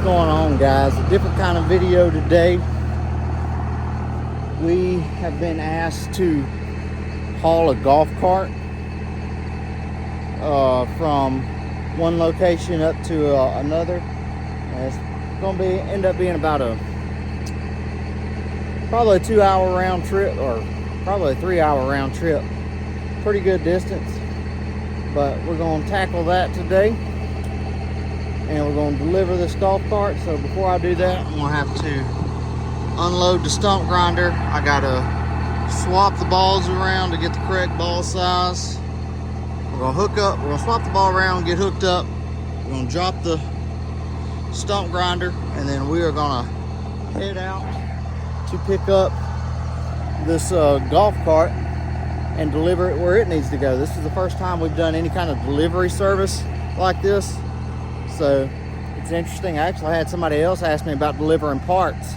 going on, guys? A different kind of video today. We have been asked to haul a golf cart from one location up to another. And it's going to end up being about probably a 2-hour round trip, or probably a 3-hour round trip. Pretty good distance, but we're going to tackle that today, and we're going to deliver this golf cart. So before I do that, I'm going to have to unload the stump grinder. I got to swap the balls around to get the correct ball size. We're going to hook up, we're going to swap the ball around, get hooked up. We're going to drop the stump grinder, and then we are going to head out to pick up this golf cart and deliver it where it needs to go. This is the first time we've done any kind of delivery service like this, so it's interesting. I actually had somebody else ask me about delivering parts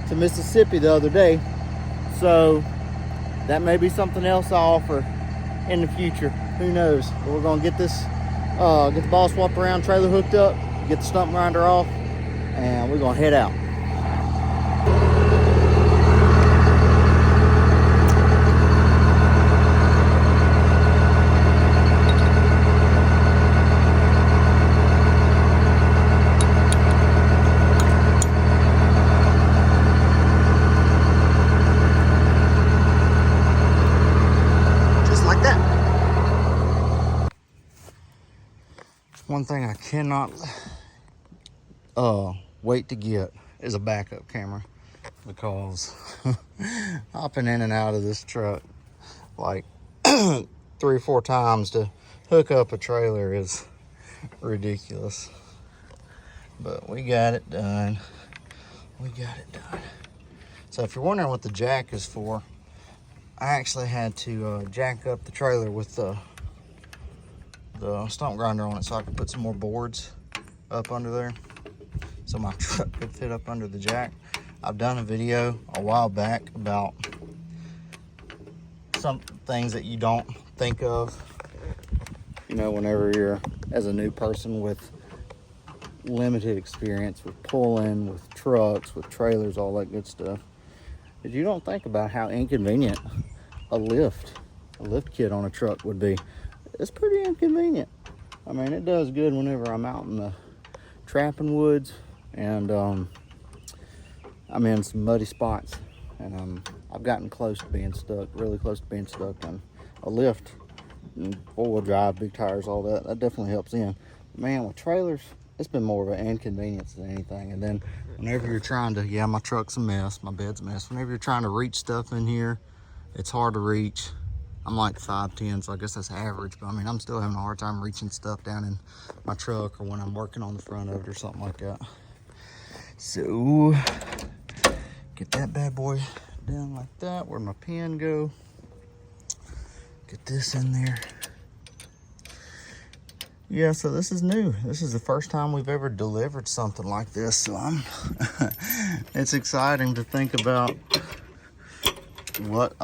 to Mississippi the other day, so that may be something else I'll offer in the future. Who knows? But we're gonna get this, get the ball swapped around, trailer hooked up, get the stump grinder off, and we're gonna head out. One thing I cannot wait to get is a backup camera, because hopping in and out of this truck like 3 or 4 times to hook up a trailer is ridiculous. But we got it done. We got it done. So if you're wondering what the jack is for, I actually had to jack up the trailer with the stump grinder on it so I could put some more boards up under there so my truck could fit up under the jack. I've done a video a while back about some things that you don't think of, you know, whenever you're as a new person with limited experience with pulling, with trucks, with trailers, all that good stuff. But you don't think about how inconvenient a lift kit on a truck would be. It's pretty inconvenient. I mean, it does good whenever I'm out in the trapping woods and I'm in some muddy spots, and I've gotten close to being stuck, really close to being stuck on a lift, and 4-wheel drive, big tires, all that. That definitely helps in. Man, with trailers, it's been more of an inconvenience than anything. And then whenever you're trying to, yeah, my truck's a mess, my bed's a mess. Whenever you're trying to reach stuff in here, it's hard to reach. I'm like 5'10", so I guess that's average, but I mean, I'm still having a hard time reaching stuff down in my truck or when I'm working on the front of it or something like that. So, get that bad boy down like that. Where'd my pen go? Get this in there. Yeah, so this is new. This is the first time we've ever delivered something like this, so it's exciting to think about what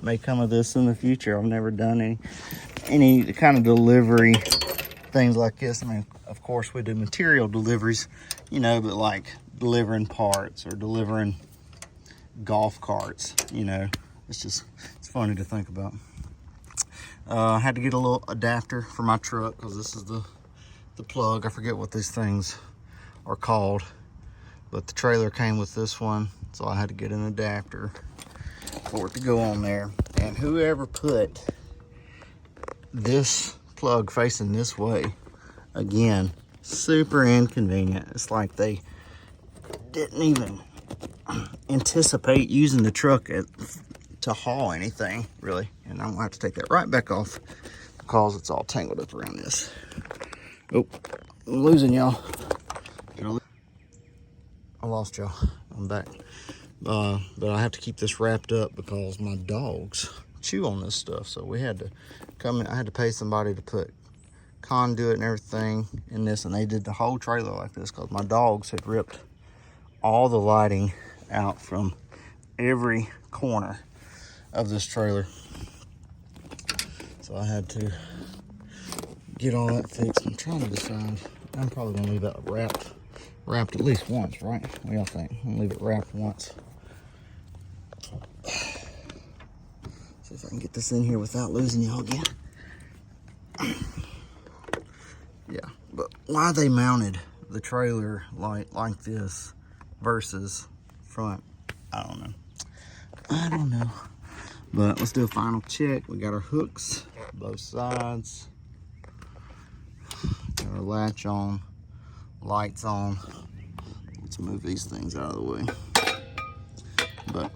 may come of this in the future. I've never done any kind of delivery things like this. I mean, of course we do material deliveries, you know, but like delivering parts or delivering golf carts, you know, it's funny to think about. I had to get a little adapter for my truck because this is the plug. I forget what these things are called, but the trailer came with this one, so I had to get an adapter for it to go on there. And whoever put this plug facing this way, again, super inconvenient. It's like they didn't even anticipate using the truck to haul anything, really. And I'm gonna have to take that right back off because it's all tangled up around this. Oh, I'm losing y'all. I lost y'all. I'm back. But I have to keep this wrapped up because my dogs chew on this stuff. So we had to come in. I had to pay somebody to put conduit and everything in this, and they did the whole trailer like this because my dogs had ripped all the lighting out from every corner of this trailer. So I had to get all that fixed. I'm trying to decide. I'm probably gonna leave that wrapped at least once, right? What do y'all think? I'm gonna leave it wrapped once. See if I can get this in here without losing y'all again. Yeah, but why they mounted the trailer like this versus front, I don't know. But let's do a final check. We got our hooks, both sides. Got our latch on, lights on. Let's move these things out of the way. But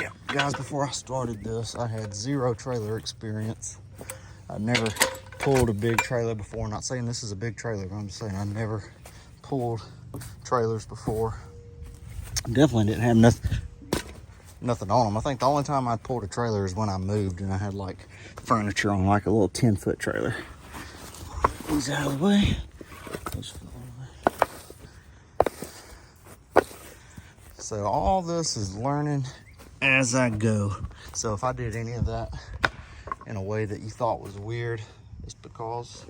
yeah, guys, before I started this, I had zero trailer experience. I never pulled a big trailer before. I'm not saying this is a big trailer, but I'm just saying I never pulled trailers before. Definitely didn't have nothing on them. I think the only time I pulled a trailer is when I moved and I had like furniture on like a little 10-foot trailer. These out of the way. So all this is learning as I go. So if I did any of that in a way that you thought was weird, it's because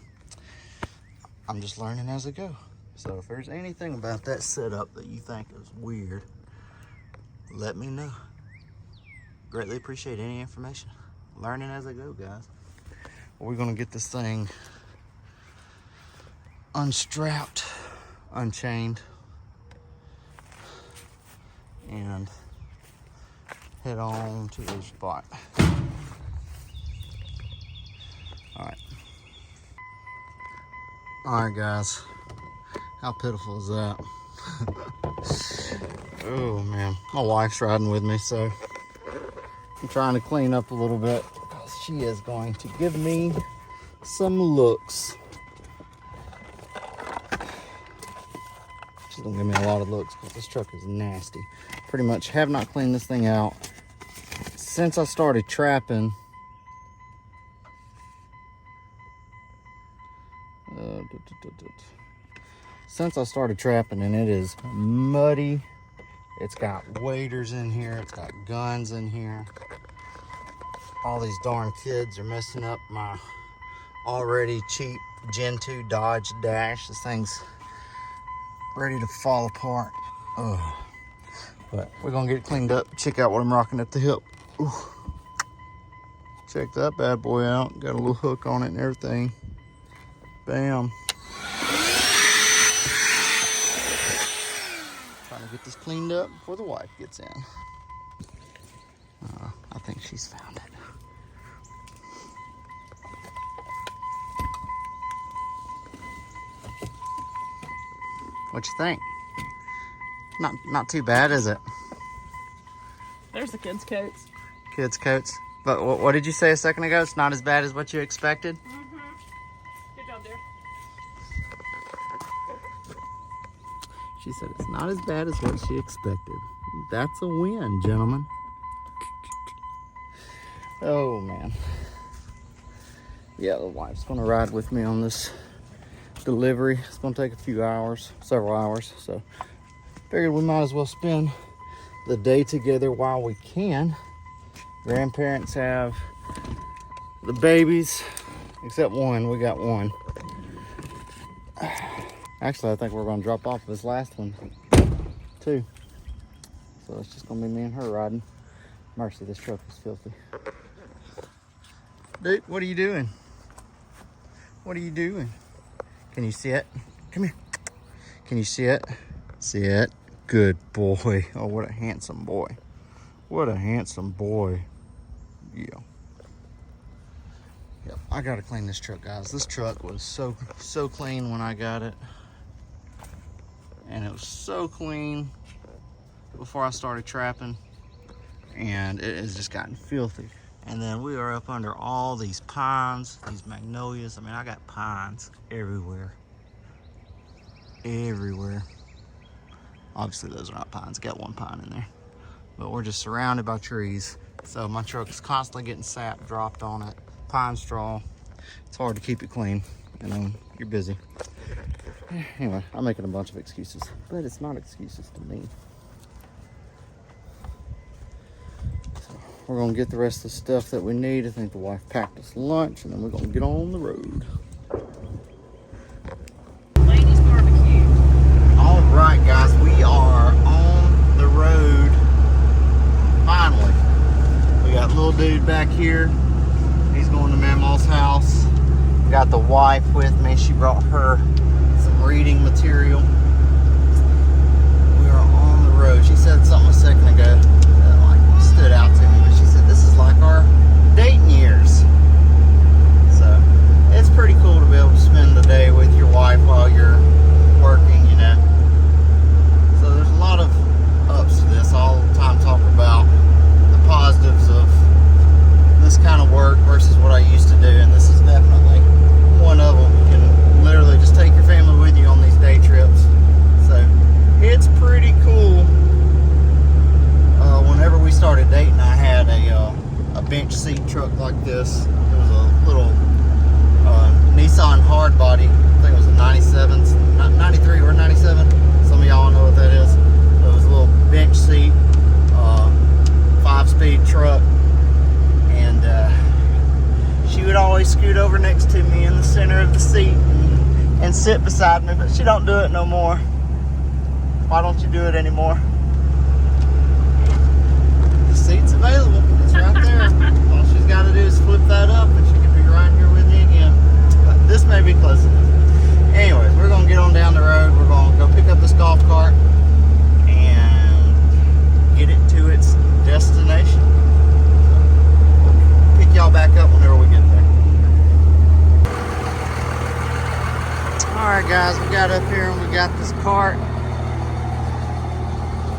I'm just learning as I go. So if there's anything about that setup that you think is weird, let me know. Greatly appreciate any information. Learning as I go, guys. We're gonna get this thing unstrapped, unchained, and head on to the spot. All right, guys. How pitiful is that? Oh man, my wife's riding with me, so I'm trying to clean up a little bit because she is going to give me some looks. She's gonna give me a lot of looks because this truck is nasty. Pretty much have not cleaned this thing out since I started trapping. Since I started trapping, and it is muddy. It's got waders in here. It's got guns in here. All these darn kids are messing up my already cheap Gen 2 Dodge Dash. This thing's ready to fall apart. Ugh. But we're gonna get it cleaned up. Check out what I'm rocking at the hip. Ooh. Check that bad boy out. Got a little hook on it and everything. Bam. Trying to get this cleaned up before the wife gets in. I think she's found it. What you think? Not too bad, is it? There's the kids' coats. Kids' coats. But what did you say a second ago? It's not as bad as what you expected? Mm-hmm. Good job, dear. She said it's not as bad as what she expected. That's a win, gentlemen. Oh, man. Yeah, the wife's going to ride with me on this delivery. It's going to take a few hours, several hours. So figured we might as well spend the day together while we can. Grandparents have the babies, except one. We got one. Actually, I think we're going to drop off this last one, too. So it's just going to be me and her riding. Mercy, this truck is filthy. Dude, what are you doing? What are you doing? Can you see it? Come here. Can you see it? See it? Good boy. Oh, what a handsome boy. What a handsome boy. Yeah. Yep, I got to clean this truck, guys. This truck was so clean when I got it. And it was so clean before I started trapping. And it has just gotten filthy. And then we are up under all these pines, these magnolias. I mean, I got pines everywhere. Everywhere. Obviously, those are not pines. Got one pine in there. But we're just surrounded by trees. So my truck is constantly getting sap dropped on it. Pine straw. It's hard to keep it clean. You know, you're busy. Anyway, I'm making a bunch of excuses. But it's not excuses to me. We're gonna get the rest of the stuff that we need. I think the wife packed us lunch, and then we're gonna get on the road. back here. He's going to Mamaw's house. Got the wife with me. She brought her some reading material. We are on the road. She said something a second ago that like stood out to me, but she said this is like our dating years. So it's pretty cool to be able to spend the day with your wife while you're working, you know. So there's a lot of ups to this. I all the time talk about the positives of this kind of work versus what I used to do, and this is definitely one of them. You can literally just take your family with you on these day trips. So it's pretty cool. Whenever we started dating, I had a bench seat truck like this. It was a little Nissan hardbody. I think it was a 97, 93 or 97. Some of y'all know what that is. It was a little bench seat, 5-speed truck, and she would always scoot over next to me in the center of the seat and sit beside me, but she don't do it no more. Why don't you do it anymore? The seat's available. It's right there. All she's got to do is flip that up and she can be right here with me again. But this may be close enough. Anyways, we're going to get on down the road. We're going to go pick up this golf cart and get it to its destination. We'll pick y'all back up whenever we get there. Alright guys, we got up here and we got this cart.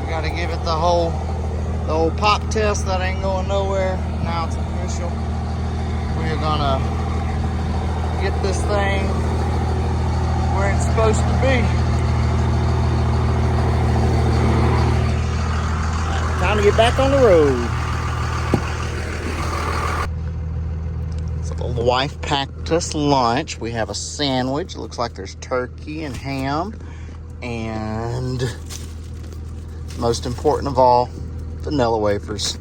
We got to give it the old pop test. That ain't going nowhere. Now it's official. We're gonna get this thing where it's supposed to be. Time to get back on the road. So the wife packed us lunch. We have a sandwich. It looks like there's turkey and ham. And most important of all, vanilla wafers.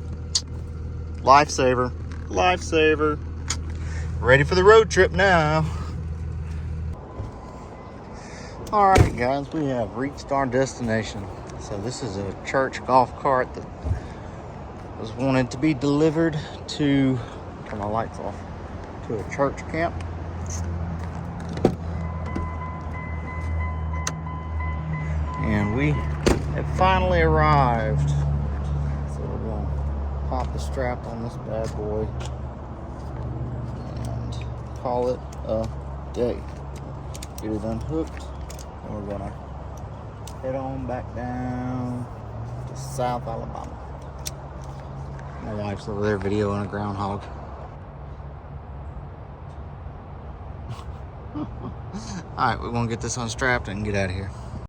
Lifesaver. Lifesaver. Ready for the road trip now. Alright guys, we have reached our destination. So this is a church golf cart that was wanted to be delivered to, turn my lights off, to a church camp. And we have finally arrived. So we're going to pop the strap on this bad boy and call it a day. Get it unhooked, and we're going to head on back down to South Alabama. My wife's over there videoing a groundhog. Alright, we're going to get this unstrapped and get out of here.